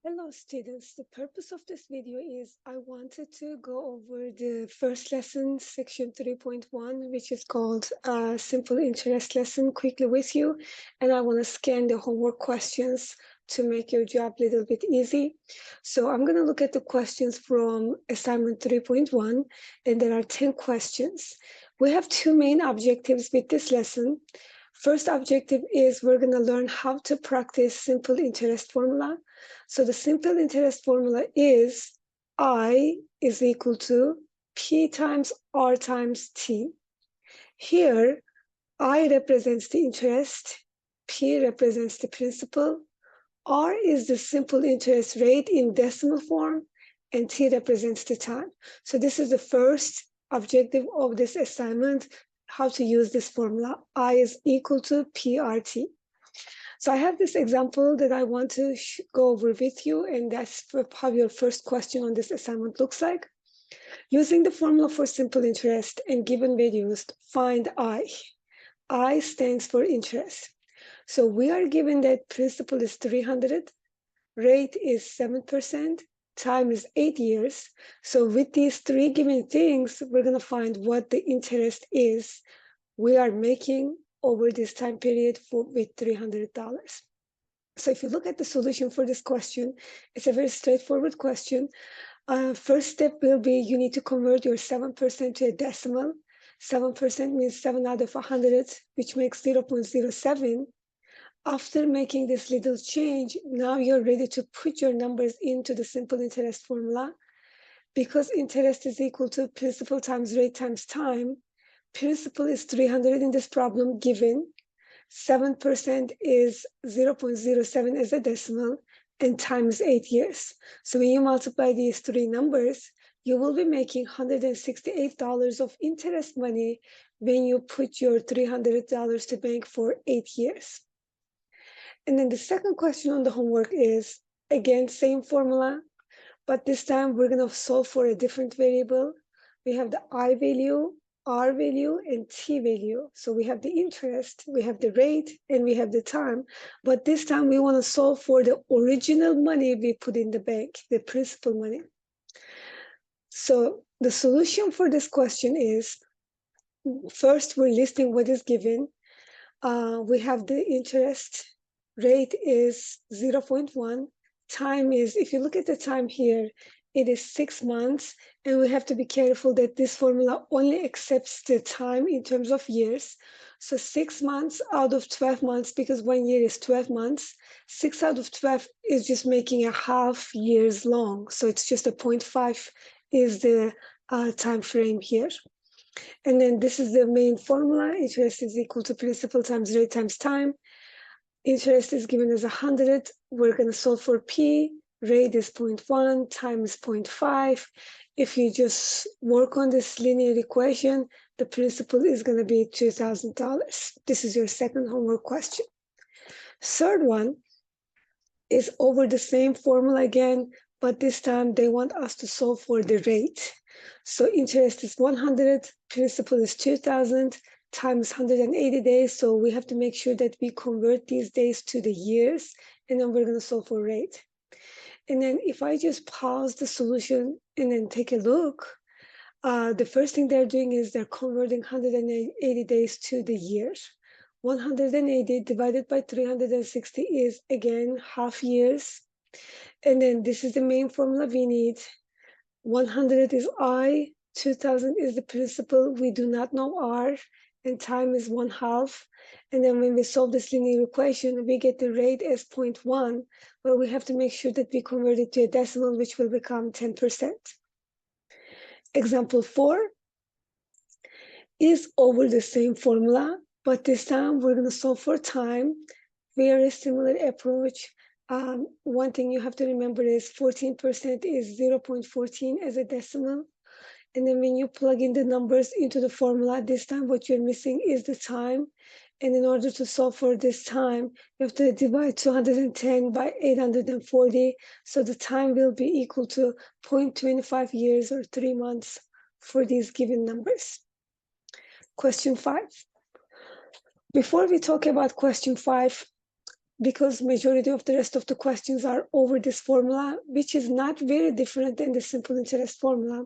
Hello students, the purpose of this video is I wanted to go over the first lesson, section 3.1, which is called Simple Interest Lesson quickly with you. And I want to scan the homework questions to make your job a little bit easy. So I'm going to look at the questions from assignment 3.1, and there are 10 questions. We have two main objectives with this lesson. First objective is we're going to learn how to practice simple interest formula. So the simple interest formula is I is equal to P times R times T. Here, I represents the interest, P represents the principal, R is the simple interest rate in decimal form, and T represents the time. So this is the first objective of this assignment, how to use this formula. I is equal to PRT. So I have this example that I want to go over with you, and that's how your first question on this assignment looks like. Using the formula for simple interest and given values, find I. I stands for interest. So we are given that principal is 300, rate is 7%, time is 8 years. So with these three given things, we're going to find what the interest is we are making over this time period with $300. So if you look at the solution for this question, it's a very straightforward question. First step will be you need to convert your 7% to a decimal. 7% means 7 out of 100, which makes 0.07. After making this little change, now you're ready to put your numbers into the simple interest formula. Because interest is equal to principal times rate times time, principal is 300 in this problem given. 7% is 0.07 as a decimal, and time is 8 years. So when you multiply these three numbers, you will be making $168 of interest money when you put your $300 to bank for 8 years. And then the second question on the homework is, again, same formula, but this time we're going to solve for a different variable. We have the I value, R value, and T value. So we have the interest, we have the rate, and we have the time. But this time we want to solve for the original money we put in the bank, the principal money. So the solution for this question is, first we're listing what is given. We have the interest rate is 0.1. Time is, if you look at the time here, it is 6 months, and we have to be careful that this formula only accepts the time in terms of years. So 6 months out of 12 months, because 1 year is 12 months, 6 out of 12 is just making a half years long. So it's just a 0.5 is the time frame here. And then this is the main formula. Interest is equal to principal times rate times time. Interest is given as 100. We're going to solve for P. Rate is 0.1, time is 0.5. If you just work on this linear equation, the principal is going to be $2,000. This is your second homework question. Third one is over the same formula again, but this time they want us to solve for the rate. So interest is 100, principal is 2,000, time is 180 days. So we have to make sure that we convert these days to the years, and then we're going to solve for rate. And then if I just pause the solution and then take a look, the first thing they're doing is they're converting 180 days to the years. 180 divided by 360 is, again, half years. And then this is the main formula we need. 100 is I, 2000 is the principal. We do not know R, and time is 1/2. And then when we solve this linear equation, we get the rate as 0.1, but we have to make sure that we convert it to a decimal, which will become 10%. Example 4 is over the same formula, but this time we're going to solve for time. Very similar approach. One thing you have to remember is 14% is 0.14 as a decimal. And then when you plug in the numbers into the formula, this time what you're missing is the time. And in order to solve for this time, you have to divide 210 by 840. So the time will be equal to 0.25 years or 3 months for these given numbers. Question 5. Before we talk about question 5, because majority of the rest of the questions are over this formula, which is not very different than the simple interest formula.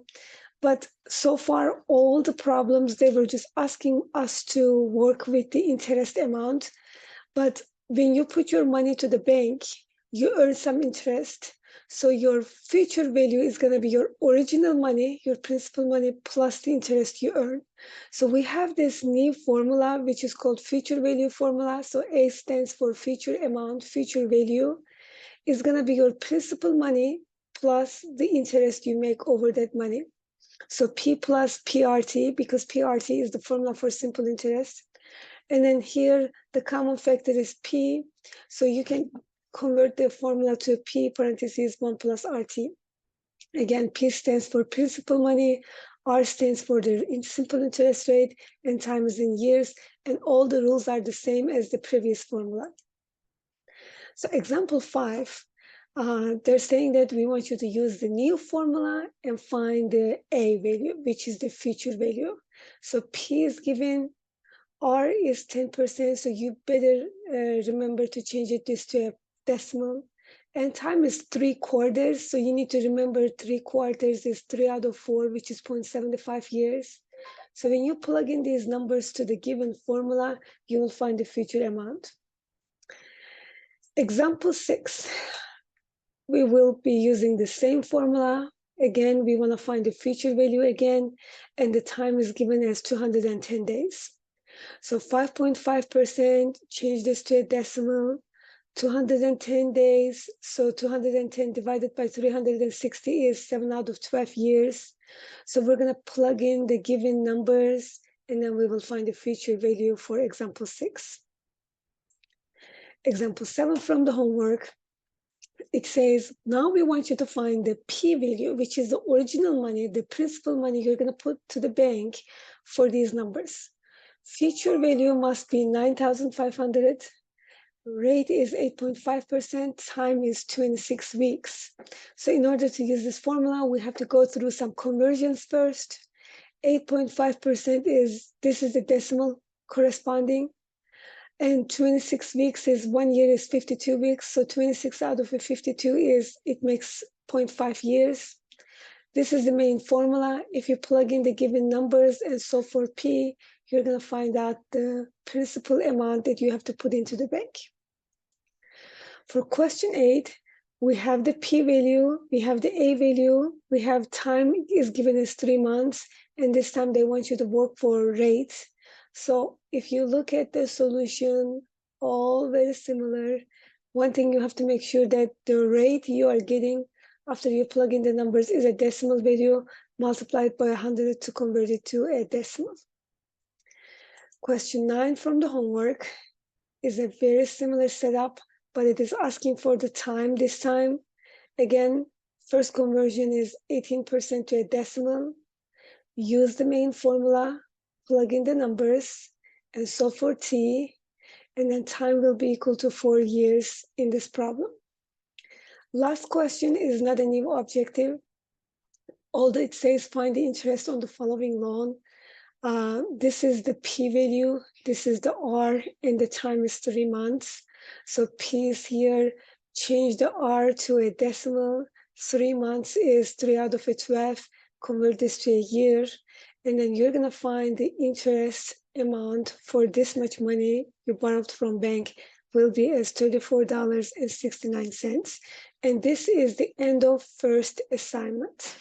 But so far, all the problems, they were just asking us to work with the interest amount. But when you put your money to the bank, you earn some interest. So your future value is going to be your original money, your principal money, plus the interest you earn. So we have this new formula, which is called future value formula. So A stands for future amount, future value is going to be your principal money plus the interest you make over that money. So P plus PRT, because PRT is the formula for simple interest. And then here, the common factor is P. So you can convert the formula to P parentheses 1 plus RT. Again, P stands for principal money, R stands for the simple interest rate, and time is in years, and all the rules are the same as the previous formula. So example 5, they're saying that we want you to use the new formula and find the A value, which is the future value. So P is given, R is 10%, so you better remember to change this to a decimal. And time is 3/4, so you need to remember 3/4 is 3 out of 4, which is 0.75 years. So when you plug in these numbers to the given formula, you will find the future amount. Example 6, we will be using the same formula. Again, we want to find the future value again, and the time is given as 210 days. So 5.5%, change this to a decimal, 210 days. So 210 divided by 360 is 7 out of 12 years. So we're going to plug in the given numbers, and then we will find the future value for example 6. Example 7 from the homework. It says, now we want you to find the P value, which is the original money, the principal money you're going to put to the bank for these numbers. Future value must be 9,500. Rate is 8.5%. Time is 26 weeks. So in order to use this formula, we have to go through some conversions first. 8.5% this is the decimal corresponding. And 26 weeks is 1 year is 52 weeks. So 26 out of 52 it makes 0.5 years. This is the main formula. If you plug in the given numbers and so for P, you're going to find out the principal amount that you have to put into the bank. For question 8, we have the P value, we have the A value, we have time is given as 3 months, and this time they want you to work for rates. So if you look at the solution, all very similar. One thing you have to make sure that the rate you are getting after you plug in the numbers is a decimal value multiplied by 100 to convert it to a decimal. Question 9 from the homework is a very similar setup, but it is asking for the time this time. Again, first conversion is 18% to a decimal. Use the main formula, plug in the numbers, and so for T, and then time will be equal to 4 years in this problem. Last question is not a new objective, although it says find the interest on the following loan. This is the P value, this is the R, and the time is 3 months. So P is here, change the R to a decimal. 3 months is 3 out of 12, convert this to a year, and then you're gonna find the interest amount for this much money you borrowed from bank will be as $34.69. And this is the end of first assignment.